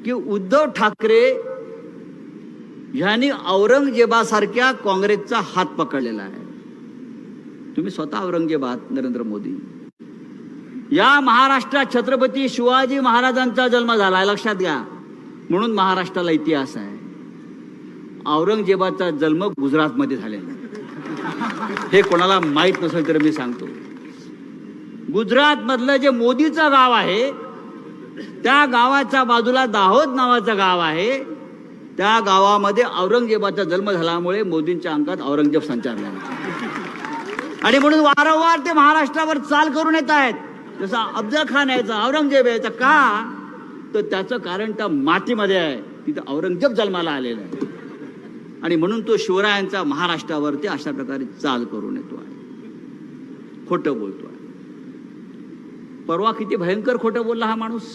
की उद्धव ठाकरे यांनी औरंगजेबासारख्या काँग्रेसचा हात पकडलेला आहे. तुम्ही स्वतः औरंगजेब आहात नरेंद्र मोदी. या महाराष्ट्रात छत्रपती शिवाजी महाराजांचा जन्म झाला आहे, लक्षात घ्या. म्हणून महाराष्ट्राला इतिहास आहे. औरंगजेबाचा जन्म गुजरातमध्ये झालेला आहे. हे कोणाला माहीत नसेल तर मी सांगतो. गुजरात मधलं जे मोदीचं गाव आहे, त्या गावाच्या बाजूला दाहोद नावाचं गाव आहे. त्या गावामध्ये औरंगजेबाचा जन्म झाल्यामुळे मोदींच्या अंगात औरंगजेब संचारला. आणि म्हणून वारंवार ते महाराष्ट्रावर चाल करून येत आहेत. जसा अफजल खान यायचा, औरंगजेब यायचा. का? तर त्याचं कारण त्या मातीमध्ये आहे, तिथं औरंगजेब जन्माला आलेला आहे. आणि म्हणून तो शिवरायांचा महाराष्ट्रावरती अशा प्रकारे चाल करून येतो आहे, खोटं बोलतो आहे. परवा किती भयंकर खोटं बोलला हा माणूस.